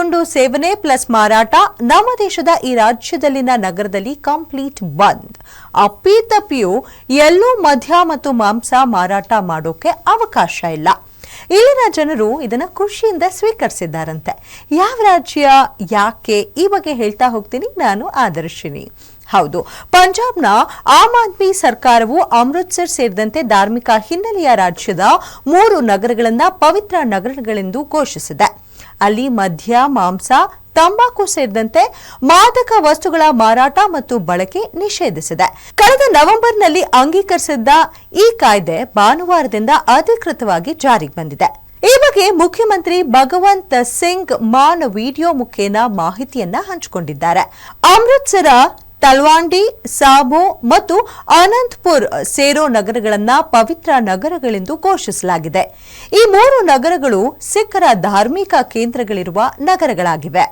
ಮಾಂಸವನ್ನು ಸೇವನೆ ಪ್ಲಸ್ ಮಾರಾಟ ನಮ್ಮ ದೇಶದ ಈ ರಾಜ್ಯದಲ್ಲಿನ ನಗರದಲ್ಲಿ ಕಂಪ್ಲೀಟ್ ಬಂದ್. ಅಪ್ಪಿತಪ್ಪಿಯೂ ಎಲ್ಲೂ ಮದ್ಯ ಮತ್ತು ಮಾಂಸ ಮಾರಾಟ ಮಾಡೋಕೆ ಅವಕಾಶ ಇಲ್ಲ. ಇಲ್ಲಿನ ಜನರು ಇದನ್ನ ಖುಷಿಯಿಂದ ಸ್ವೀಕರಿಸಿದ್ದಾರಂತೆ. ಯಾವ ರಾಜ್ಯ, ಯಾಕೆ, ಈ ಬಗ್ಗೆ ಹೇಳ್ತಾ ಹೋಗ್ತೀನಿ ನಾನು ಆದರ್ಶಿನಿ. ಹೌದು, ಪಂಜಾಬ್ನ ಆಮ್ ಆದ್ಮಿ ಸರ್ಕಾರವು ಅಮೃತ್ಸರ್ ಸೇರಿದಂತೆ ಧಾರ್ಮಿಕ ಹಿನ್ನೆಲೆಯ ರಾಜ್ಯದ 3 ನಗರಗಳನ್ನು ಪವಿತ್ರ ನಗರಗಳೆಂದು ಘೋಷಿಸಿದೆ. ಅಲ್ಲಿ ಮದ್ಯ, ಮಾಂಸ, ತಂಬಾಕು ಸೇರಿದಂತೆ ಮಾದಕ ವಸ್ತುಗಳ ಮಾರಾಟ ಮತ್ತು ಬಳಕೆ ನಿಷೇಧಿಸಿದೆ. ಕಳೆದ ನವೆಂಬರ್ನಲ್ಲಿ ಅಂಗೀಕರಿಸಿದ್ದ ಈ ಕಾಯ್ದೆ ಭಾನುವಾರದಿಂದ ಅಧಿಕೃತವಾಗಿ ಜಾರಿಗೆ ಬಂದಿದೆ. ಈ ಬಗ್ಗೆ ಮುಖ್ಯಮಂತ್ರಿ ಭಗವಂತ್ ಸಿಂಗ್ ಮಾನ್ ವಿಡಿಯೋ ಮುಖೇನ ಮಾಹಿತಿಯನ್ನ ಹಂಚಿಕೊಂಡಿದ್ದಾರೆ. ಅಮೃತ್ಸರ, ತಲ್ವಾಂಡಿ, ಸಾಬೋ ಮತ್ತು ಅನಂತಪುರ್ ಸೇರೋ ನಗರಗಳನ್ನ ಪವಿತ್ರ ನಗರಗಳೆಂದು ಘೋಷಿಸಲಾಗಿದೆ. ಈ 3 ನಗರಗಳು ಸಿಖ್ಖರ ಧಾರ್ಮಿಕ ಕೇಂದ್ರಗಳಿರುವ ನಗರಗಳಾಗಿವೆ.